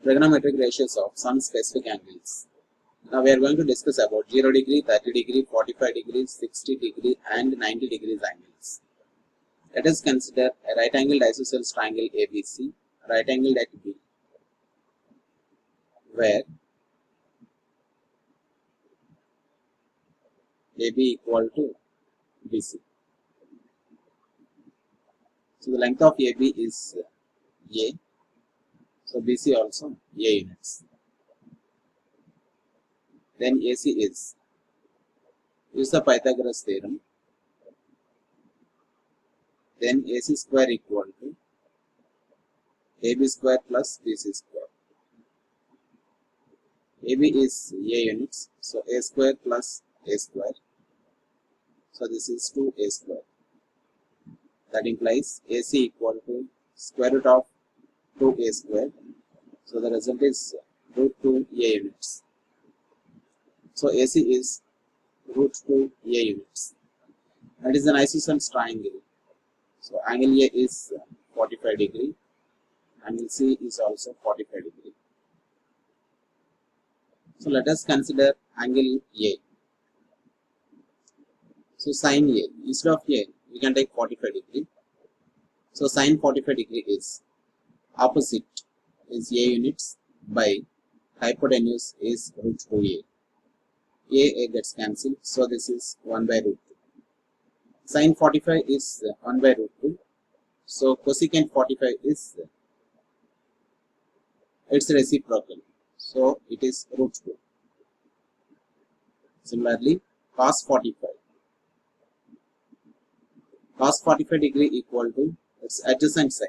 trigonometric ratios of some specific angles. Now we are going to discuss about 0 degree, 30 degree, 45 degrees, 60 degree and 90 degrees angles. Let us consider a right angled isosceles triangle ABC, right angled at B, where AB equal to BC. So the length of AB is A, so BC also A units. Then AC is, use the Pythagoras theorem, then AC square equal to AB square plus BC square. AB is A units, so A square plus A square, so this is 2A square. That implies AC equal to square root of 2A square, so the result is root 2 A units. So AC is root 2 A units. That is an isosceles triangle. So angle A is 45 degree, angle C is also 45 degree. So let us consider angle A. So sin A, instead of A, we can take 45 degree. So sin 45 degree is opposite is A units by hypotenuse is root 2A. A gets cancelled, so this is 1 by root 2. Sin 45 is 1 by root 2. So cosecant 45 is its reciprocal. So it is root 2. Similarly, cos 45. Cos 45 degree equal to its adjacent side.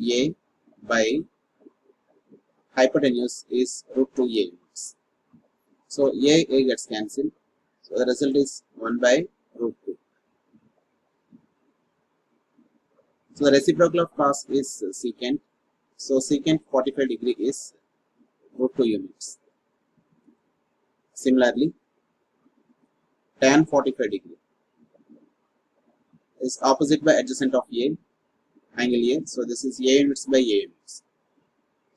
A by hypotenuse is root 2 A units. So A gets cancelled. So the result is 1 by root 2. So the reciprocal of cos is secant. So secant 45 degree is root 2 units. Similarly, tan 45 degree is opposite by adjacent of A, angle A. So this is A units by A units.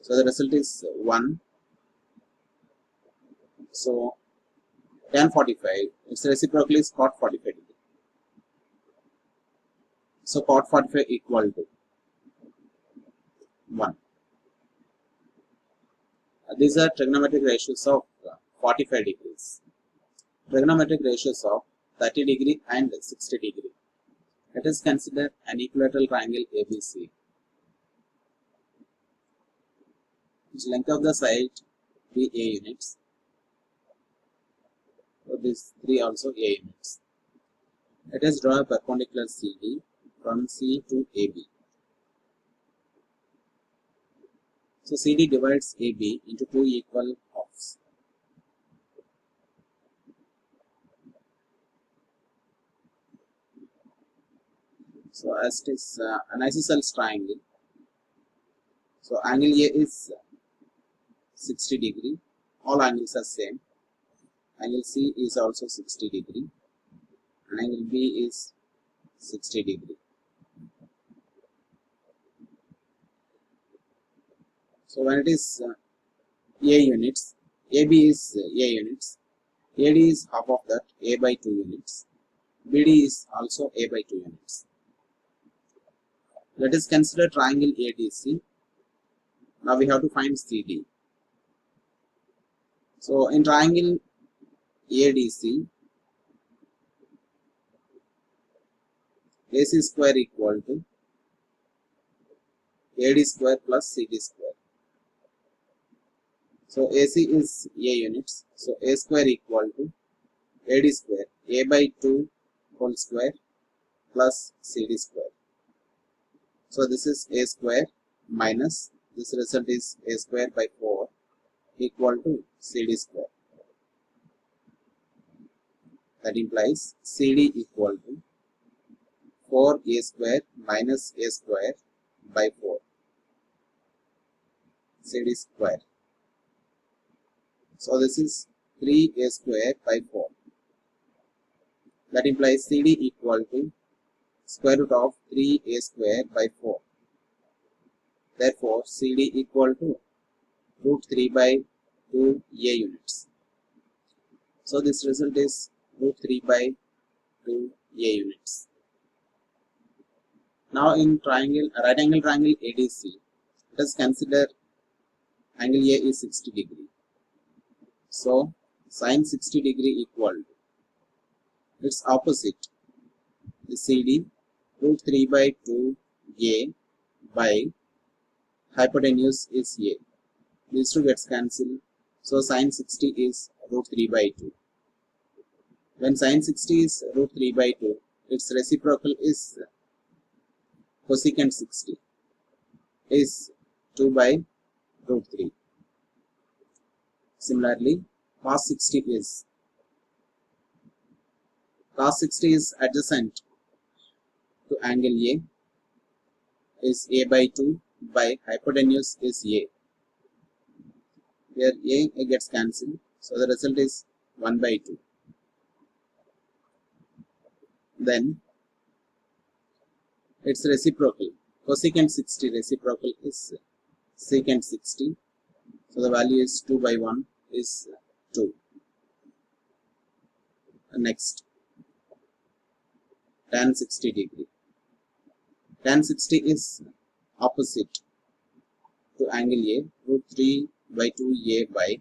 So the result is 1. So tan 45, its reciprocal is cot 45 degree. So cot 45 equal to 1. These are trigonometric ratios of 45 degrees. Trigonometric ratios of 30 degree and 60 degree. Let us consider an equilateral triangle ABC, which length of the side be A units. So these 3 also A units. Let us draw a perpendicular CD from C to AB. So CD divides AB into 2 equal halves. So as it is an isosceles triangle, so angle A is 60 degree. All angles are same. Angle C is also 60 degree. And angle B is 60 degree. So when it is A units, AB is A units, AD is half of that, A by 2 units, BD is also A by 2 units. Let us consider triangle ADC. Now we have to find CD. So in triangle ADC, AC square equal to AD square plus CD square. So AC is A units. So A square equal to AD square, A by 2 whole square plus CD square. So this is A square minus this result is A square by 4 equal to CD square. That implies CD equal to 4A square minus A square by 4 CD square. So this is 3A square by 4. That implies CD equal to square root of 3A square by 4. Therefore, CD equal to root 3 by 2 A units. So this result is root 3 by 2 A units. Now in triangle, right angle triangle ADC, let us consider angle A is 60 degree. So sine 60 degree equal to its opposite, the CD, root 3 by 2 A by hypotenuse is A. These two gets cancelled. So sine 60 is root 3 by 2. When sine 60 is root 3 by 2, its reciprocal is cosecant 60 is 2 by root 3. Similarly, cos 60 is adjacent to angle A is A by 2 by hypotenuse is A. Here A gets cancelled, so the result is 1 by 2. Then its reciprocal, cosecant 60 reciprocal is secant 60, so the value is 2 by 1 is 2. Next, tan 60 degree. Tan 60 is opposite to angle A, root 3 by 2 A by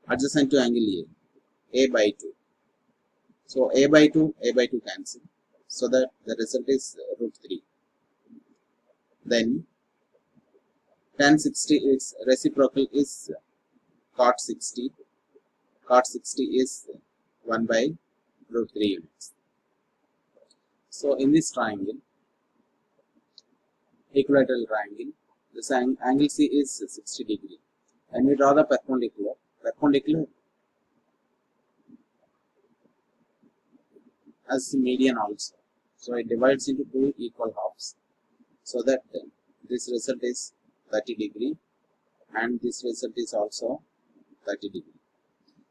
adjacent to angle A by 2. So A by 2 cancel. So that the result is root 3. Then tan 60 its reciprocal is cot 60. Cot 60 is 1 by root 3 units. So in this triangle, equilateral triangle, this angle C is 60 degree. And we draw the perpendicular as median also. So it divides into two equal halves, so that this result is 30 degree and this result is also 30 degree.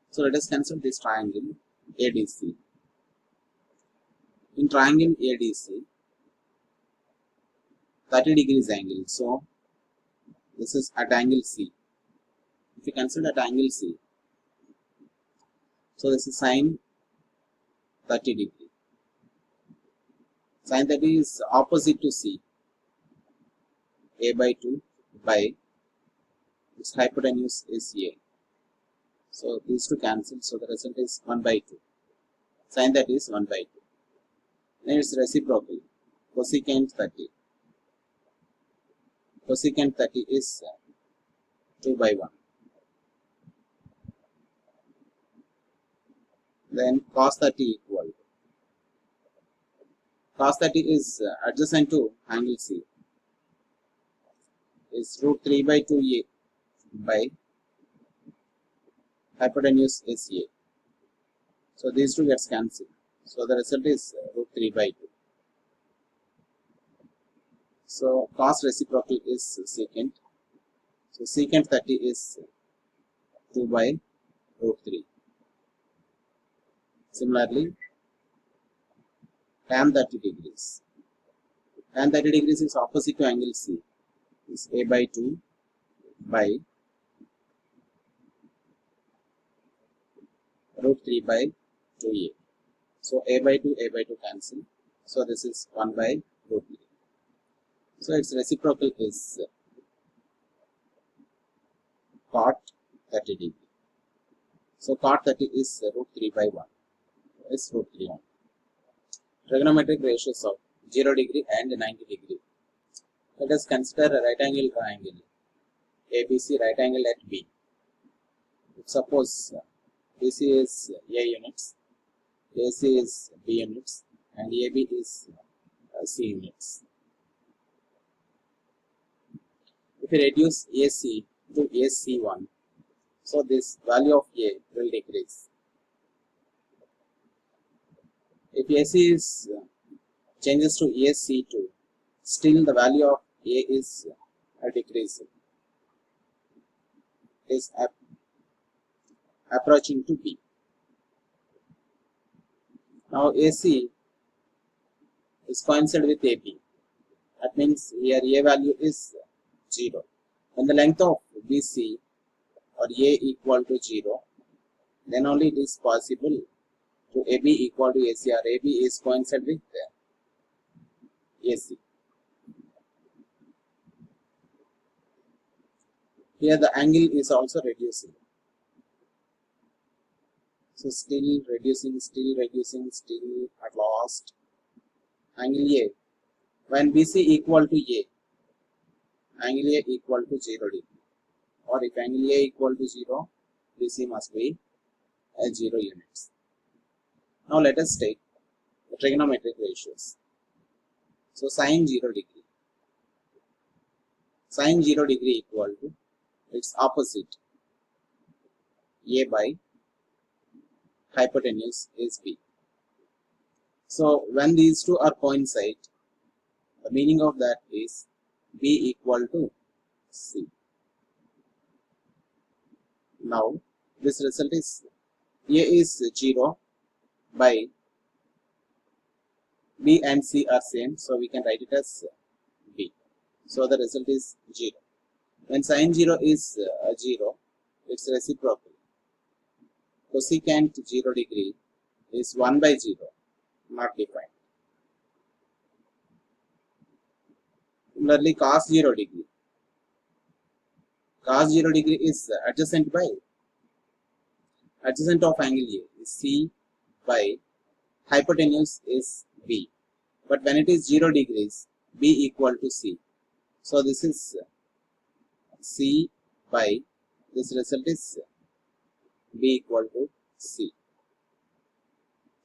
So let us consider this triangle ADC. In triangle ADC, 30 degrees angle. So this is at angle C. If you consider at angle C, so this is sine 30 degree. Sine 30 is opposite to C, A by 2 by its hypotenuse is A. So these two cancel, so the result is 1 by 2. Sine 30 is 1 by 2. Then its reciprocal, cosecant 30. Cosecant 30 is 2 by 1. Then cos 30 equal. Cos 30 is adjacent to angle C. Is root 3 by 2 A by hypotenuse is A. So these two gets cancelled. So the result is root 3 by 2. So cos reciprocal is secant. So secant 30 is 2 by root 3. Similarly, tan 30 degrees. Tan 30 degrees is opposite to angle C. Is A by 2 by root 3 by 2A. So A by 2 cancel. So this is 1 by root 3. So its reciprocal is cot 30 degree. So cot 30 is root 3 by 1. Is root 3 1. Trigonometric ratios of 0 degree and 90 degree. Let us consider a right angle triangle. ABC right angle at B. Suppose BC is A units, AC is B units, and AB is C units. If we reduce AC to AC1, so this value of A will decrease. If AC is changes to AC2, still the value of A is decreasing. Is approaching to B. Now AC is coincided with AB. That means here A value is 0. When the length of BC or A equal to 0, then only it is possible to AB equal to AC, or AB is coincide with AC. Here the angle is also reducing. So still reducing, still at last angle A. When BC equal to A, angle A equal to 0 degree. Or if angle A equal to 0, BC must be at 0 units. Now let us take the trigonometric ratios. So sine 0 degree. Sine 0 degree equal to its opposite, A by hypotenuse is B. So when these two are coincide, the meaning of that is B equal to C. Now this result is A is 0 by B and C are same, so we can write it as B. So the result is 0. When sine 0 is 0, its reciprocal, cosecant 0 degree is 1 by 0, not defined. Similarly, cos 0 degree. Cos 0 degree is adjacent of angle A is C by hypotenuse is B. But when it is 0 degrees, B equal to C. So this is C by, this result is B equal to C.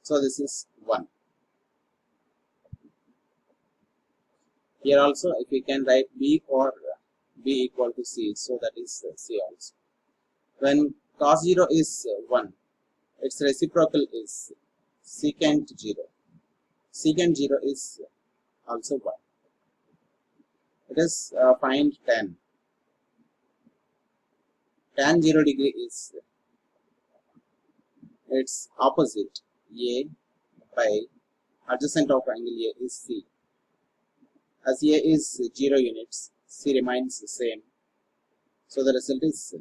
So this is 1. Here also if we can write B or B equal to C, so that is C also. When cos 0 is 1, its reciprocal is secant 0. Secant 0 is also 1. Let us find tan. Tan 0 degree is its opposite, A by adjacent of angle A is C. As A is 0 units, C remains the same. So the result is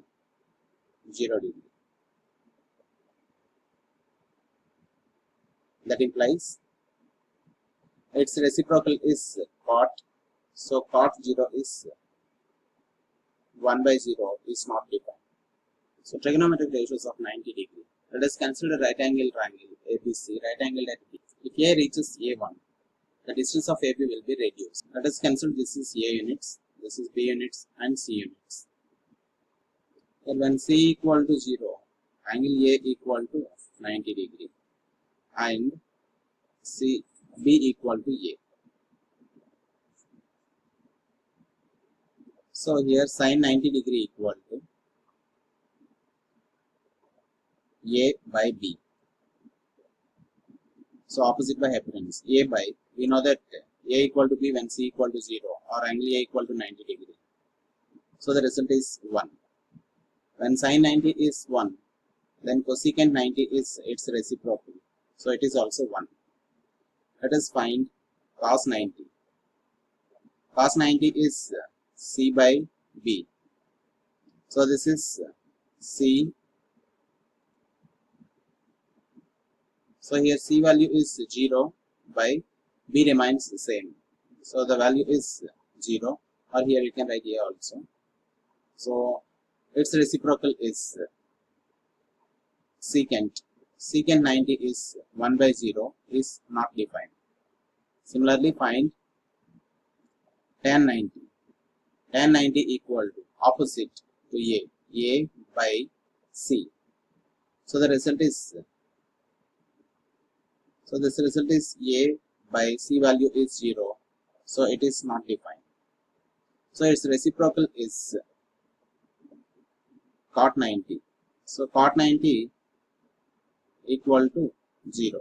0 degree. That implies its reciprocal is cot. So cot 0 is 1 by 0 is not defined. So trigonometric ratios of 90 degree. Let us consider right angle triangle ABC, right angle at B. If A reaches A1, the distance of AB will be reduced. Let us consider this is A units, this is B units and C units. And when C equal to 0, angle A equal to 90 degree and B equal to A. So here sine 90 degree equal to A by B. So opposite by hypotenuse. A by, we know that A equal to B when C equal to 0 or angle A equal to 90 degree. So the result is 1. When sine 90 is 1, then cosecant 90 is its reciprocal. So it is also 1. Let us find cos 90. Cos 90 is C by B. So this is C. So here C value is 0 by B remains the same. So the value is 0, or here you can write A also. So its reciprocal is secant. Secant 90 is 1 by 0 is not defined. Similarly find tan 90. Tan 90 equal to opposite to A by C. So the result is, so this result is A by C value is 0. So it is not defined. So its reciprocal is cot 90. So cot 90 equal to 0.